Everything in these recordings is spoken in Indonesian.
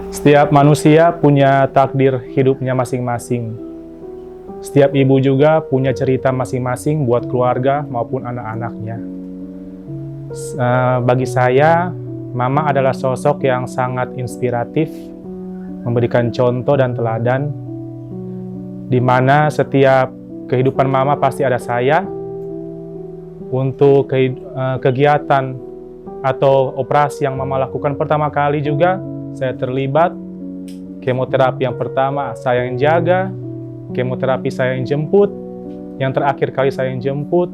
Setiap manusia punya takdir hidupnya masing-masing. Setiap ibu juga punya cerita masing-masing buat keluarga maupun anak-anaknya. Bagi saya, Mama adalah sosok yang sangat inspiratif, memberikan contoh dan teladan, di mana setiap kehidupan Mama pasti ada saya. Untuk kegiatan atau operasi yang Mama lakukan pertama kali juga, saya terlibat. Kemoterapi yang pertama saya yang jaga, kemoterapi saya yang jemput, yang terakhir kali saya yang jemput.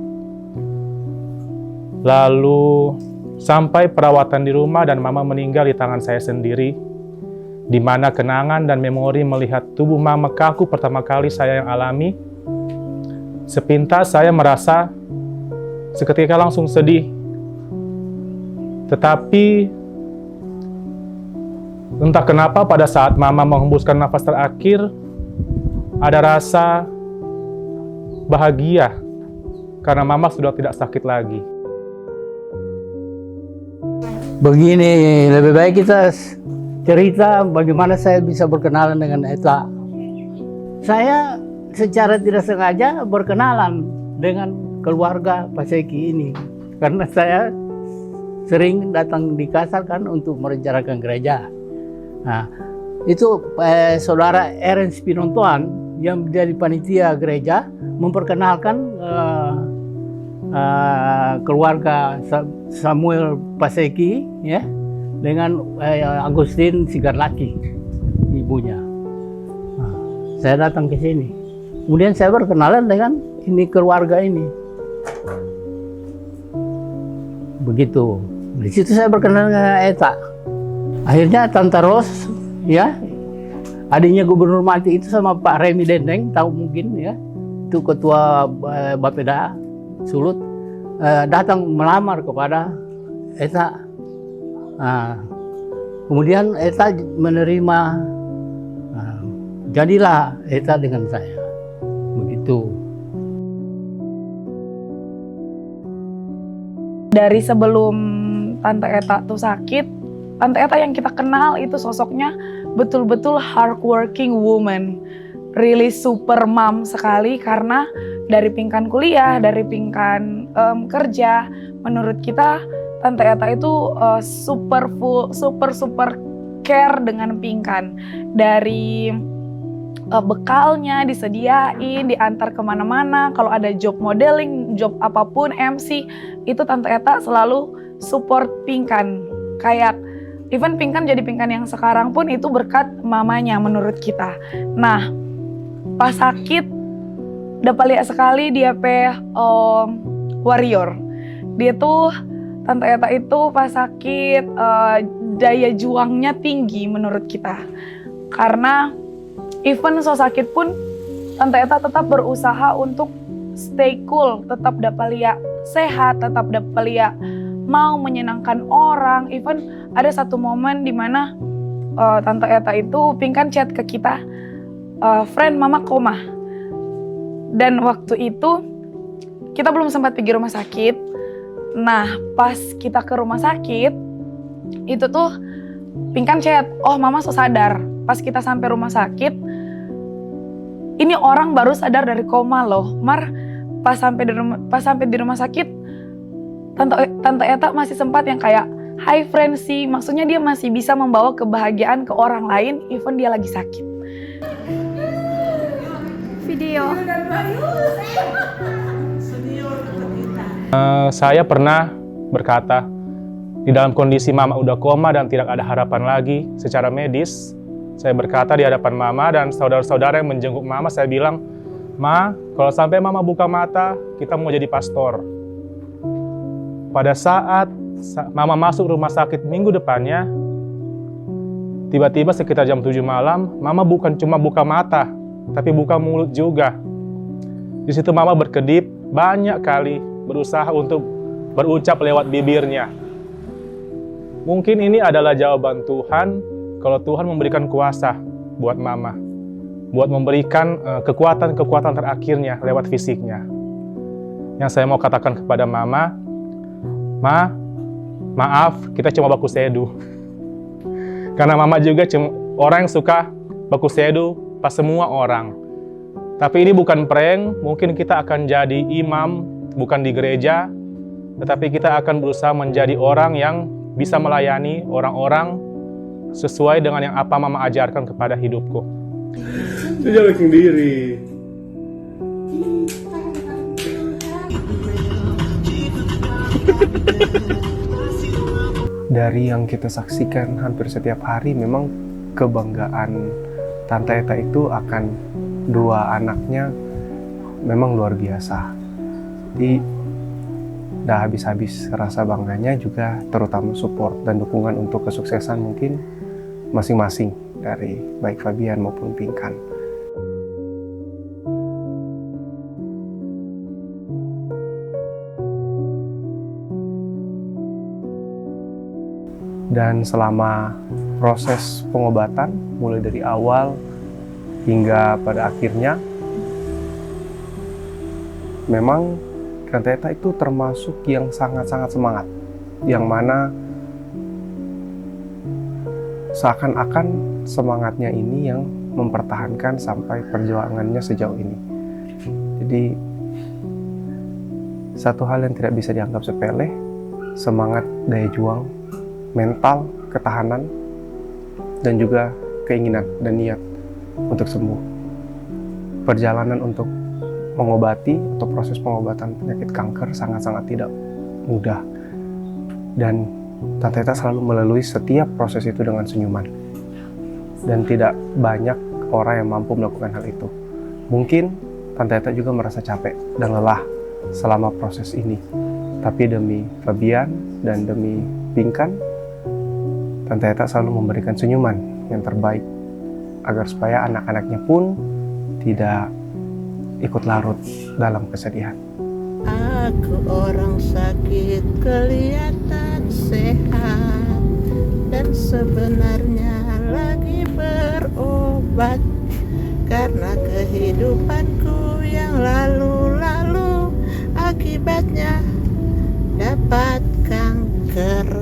Lalu sampai perawatan di rumah dan Mama meninggal di tangan saya sendiri, di mana kenangan dan memori melihat tubuh Mama kaku pertama kali saya yang alami. Sepintas saya merasa seketika langsung sedih. Tetapi entah kenapa pada saat Mama menghembuskan nafas terakhir, ada rasa bahagia karena Mama sudah tidak sakit lagi. Begini, lebih baik kita cerita bagaimana saya bisa berkenalan dengan Eta. Saya secara tidak sengaja berkenalan dengan keluarga Pak Seki ini karena saya sering datang di Kasar kan untuk merencanakan gereja. Nah, itu saudara Ernst Pinontoan yang menjadi panitia gereja memperkenalkan keluarga Samuel Paseki ya dengan Agustin Sigarlaki ibunya. Nah, saya datang ke sini. Kemudian saya berkenalan dengan ini keluarga ini. Begitu. Di situ saya berkenalan dengan Eta. Akhirnya Tante Ros, ya, adiknya Gubernur Mati itu sama Pak Remi Dendeng, tahu mungkin ya, itu ketua Bapeda Sulut, datang melamar kepada Eta. Nah, kemudian Eta menerima, jadilah Eta dengan saya, begitu. Dari sebelum Tante Eta tuh sakit, Tante Eta yang kita kenal itu sosoknya betul-betul hardworking woman, really super mom sekali karena dari pingkan kuliah, dari pingkan kerja, menurut kita Tante Eta itu super care dengan pingkan. Dari bekalnya disediain, diantar kemana-mana, kalau ada job modeling, job apapun, MC, itu Tante Eta selalu support pingkan. Kayak even pingkan jadi pingkan yang sekarang pun itu berkat mamanya menurut kita. Nah, pas sakit, dapat lihat sekali dia warrior. Dia tuh, Tante Eta itu pas sakit, daya juangnya tinggi menurut kita. Karena even so sakit pun, Tante Eta tetap berusaha untuk stay cool, tetap dapat lihat sehat, tetap dapat lihat mau menyenangkan orang. Even ada satu momen di mana Tante Eta itu pingkan chat ke kita, friend Mama koma. Dan waktu itu kita belum sempat pergi rumah sakit. Nah, pas kita ke rumah sakit, itu tuh pingkan chat, oh Mama so sadar. Pas kita sampai rumah sakit, ini orang baru sadar dari koma loh. Mar, pas sampai di rumah sakit, Tante Eta masih sempat yang kayak hi friendly, maksudnya dia masih bisa membawa kebahagiaan ke orang lain even dia lagi sakit. Video. Saya pernah berkata, di dalam kondisi Mama udah koma dan tidak ada harapan lagi secara medis, saya berkata di hadapan Mama dan saudara-saudara yang menjenguk Mama, saya bilang, Ma, kalau sampai Mama buka mata, kita mau jadi pastor. Pada saat Mama masuk rumah sakit minggu depannya, tiba-tiba sekitar jam 7 malam, Mama bukan cuma buka mata, tapi buka mulut juga. Di situ Mama berkedip, banyak kali berusaha untuk berucap lewat bibirnya. Mungkin ini adalah jawaban Tuhan, kalau Tuhan memberikan kuasa buat Mama, buat memberikan kekuatan-kekuatan terakhirnya lewat fisiknya. Yang saya mau katakan kepada Mama, Ma, maaf, kita cuma baku seduh. Karena Mama juga orang yang suka baku sedu pas semua orang. Tapi ini bukan prank, mungkin kita akan jadi imam, bukan di gereja, tetapi kita akan berusaha menjadi orang yang bisa melayani orang-orang sesuai dengan yang apa Mama ajarkan kepada hidupku. Jangan sendiri. Dari yang kita saksikan hampir setiap hari, memang kebanggaan Tante Eta itu akan dua anaknya memang luar biasa. Jadi udah habis-habis rasa bangganya, juga terutama support dan dukungan untuk kesuksesan mungkin masing-masing dari baik Fabian maupun Pinkan. Dan selama proses pengobatan, mulai dari awal hingga pada akhirnya, memang Tante Eta itu termasuk yang sangat-sangat semangat, yang mana seakan-akan semangatnya ini yang mempertahankan sampai perjuangannya sejauh ini. Jadi satu hal yang tidak bisa dianggap sepele, semangat, daya juang, mental, ketahanan, dan juga keinginan dan niat untuk sembuh. Perjalanan untuk mengobati atau proses pengobatan penyakit kanker sangat-sangat tidak mudah. Dan Tante Eta selalu melalui setiap proses itu dengan senyuman. Dan tidak banyak orang yang mampu melakukan hal itu. Mungkin Tante Eta juga merasa capek dan lelah selama proses ini. Tapi demi Fabian dan demi Pinkan, Tante Eta selalu memberikan senyuman yang terbaik agar supaya anak-anaknya pun tidak ikut larut dalam kesedihan. Aku orang sakit kelihatan sehat, dan sebenarnya lagi berobat karena kehidupanku yang lalu-lalu akibatnya dapat kanker.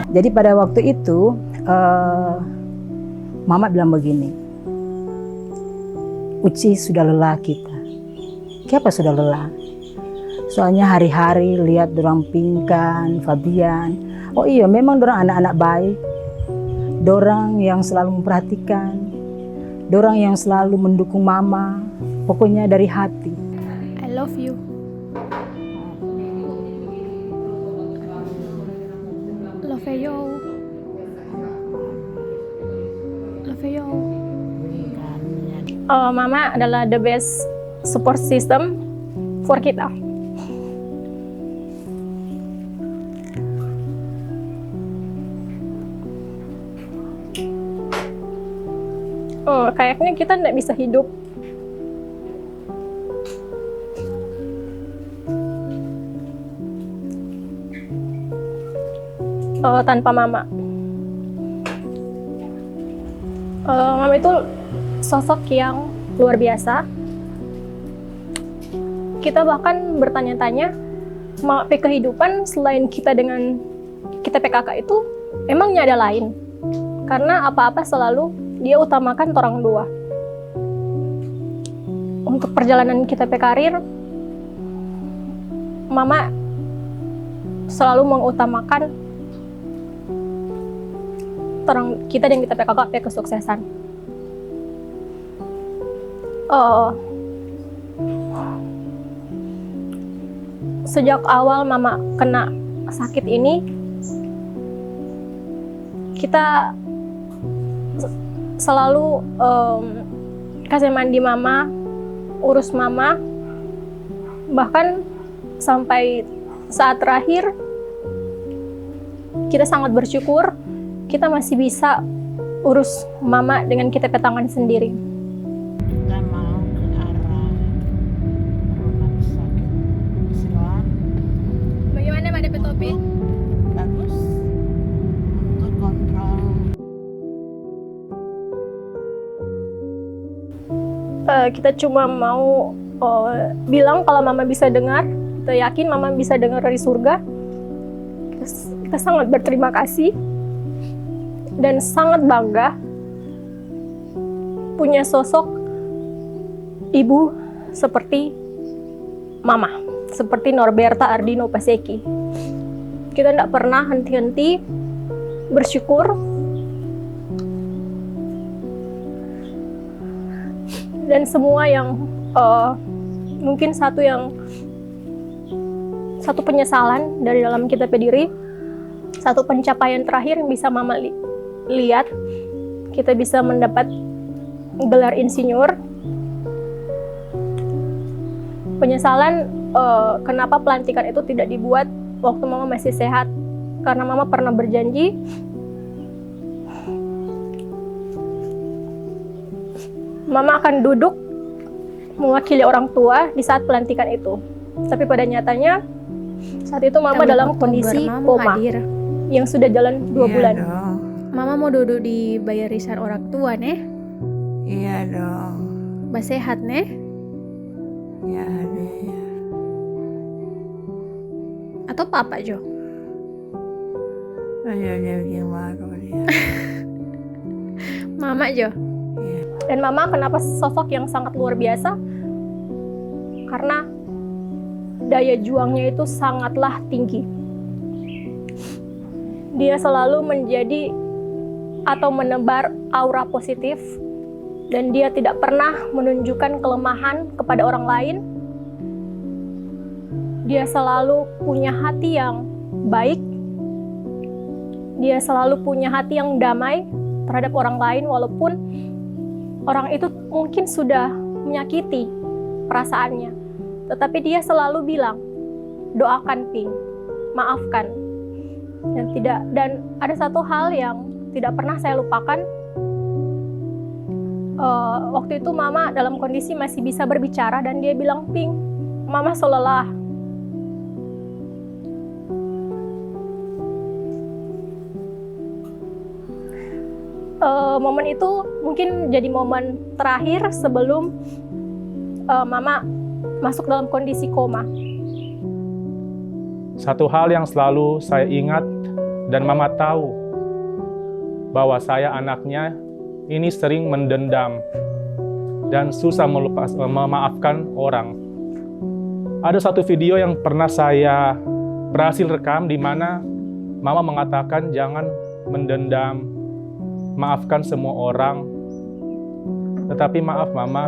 Jadi pada waktu itu Mama bilang begini, Uci sudah lelah kita. Kenapa sudah lelah? Soalnya hari-hari lihat dorang Pinkan, Fabian. Oh iya, memang dorang anak-anak baik. Dorang yang selalu memperhatikan. Dorang yang selalu mendukung Mama. Pokoknya dari hati. I love you. Love you. Love you. Mama adalah the best support system for kita. Kayaknya kita tidak bisa hidup tanpa Mama. Mama itu sosok yang luar biasa. Kita bahkan bertanya-tanya, kehidupan selain kita dengan kita PKK itu emangnya ada lain? Karena apa-apa selalu dia utamakan orang dua. Untuk perjalanan kita karir, Mama selalu mengutamakan kita dan kita PKK kesuksesan. Sejak awal Mama kena sakit ini, kita selalu kasih mandi Mama, urus Mama, bahkan sampai saat terakhir kita sangat bersyukur kita masih bisa urus Mama dengan kita tangan sendiri. Kita mau ke arah rumah sakit Siloam. Bagaimana Mbak DP Topi? Bagus. kita cuma mau bilang kalau mama bisa dengar, kita yakin mama bisa dengar dari surga. Kita sangat berterima kasih dan sangat bangga punya sosok ibu seperti mama, seperti Norberta Ardino Paseki. Kita tidak pernah henti-henti bersyukur dan semua yang mungkin satu penyesalan dari dalam kita berdiri, satu pencapaian terakhir yang bisa mama lihat, kita bisa mendapat gelar insinyur. Penyesalan kenapa pelantikan itu tidak dibuat waktu mama masih sehat, karena mama pernah berjanji mama akan duduk mewakili orang tua di saat pelantikan itu. Tapi pada nyatanya saat itu mama dalam kondisi koma yang sudah jalan 2 bulan. Dong. Mama mau duduk di barisan orang tua, Neh. Iya dong. Mbak sehat, Neh. Ya deh. Atau Papa, Jo? Ayo dia baru dia. Mama, Jo? Dan mama kenapa sosok yang sangat luar biasa? Karena daya juangnya itu sangatlah tinggi. Dia selalu menjadi atau menebar aura positif, dan dia tidak pernah menunjukkan kelemahan kepada orang lain. Dia selalu punya hati yang baik. Dia selalu punya hati yang damai terhadap orang lain, walaupun orang itu mungkin sudah menyakiti perasaannya. Tetapi dia selalu bilang, doakan Pink, maafkan. Dan ada satu hal yang tidak pernah saya lupakan. Waktu itu mama dalam kondisi masih bisa berbicara, dan dia bilang, Pink, mama so lelah. Momen itu mungkin jadi momen terakhir sebelum mama masuk dalam kondisi koma. Satu hal yang selalu saya ingat dan mama tahu, bahwa saya anaknya ini sering mendendam dan susah memaafkan orang. Ada satu video yang pernah saya berhasil rekam di mana mama mengatakan jangan mendendam, maafkan semua orang. Tetapi maaf mama,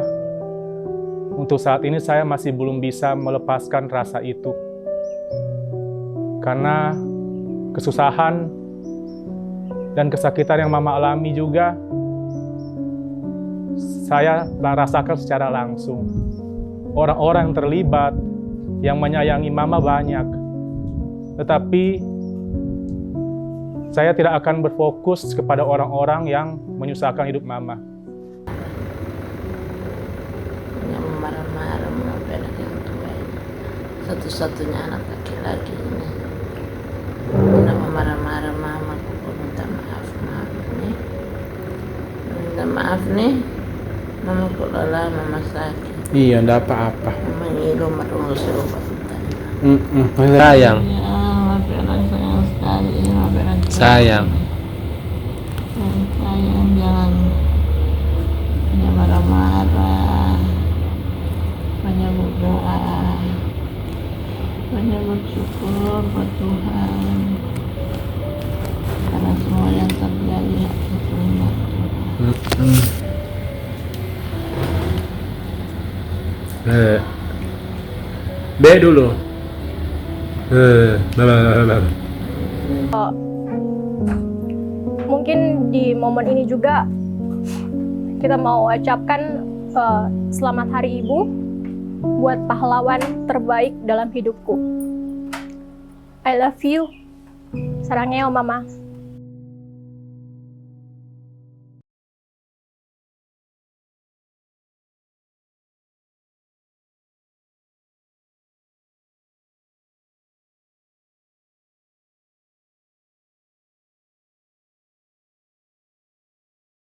untuk saat ini saya masih belum bisa melepaskan rasa itu. Karena kesusahan dan kesakitan yang mama alami juga saya rasakan secara langsung. Orang-orang yang terlibat, yang menyayangi mama banyak. Tetapi saya tidak akan berfokus kepada orang-orang yang menyusahkan hidup mama. Yang marah-marah menampai anak yang tua. Satu-satunya anak laki-laki ini. Kenapa marah-marah mama? Aku minta maaf nih. Minta maaf nih. Mama kok lelah, mama sakit. Iya, enggak apa-apa. Mama ngilu merungu seobat. Sayang. Ya, maafin anak sayang sekali. Maafin anak Sayang. Sayang, jangan marah-marah. Banyak berdoa. Banyak bersyukur buat Tuhan. Karena semua yang terjadi itu cuma Tuhan. B dulu. Mungkin di momen ini juga kita mau ucapkan selamat Hari Ibu buat pahlawan terbaik dalam hidupku. I love you. Sarangnya Mama.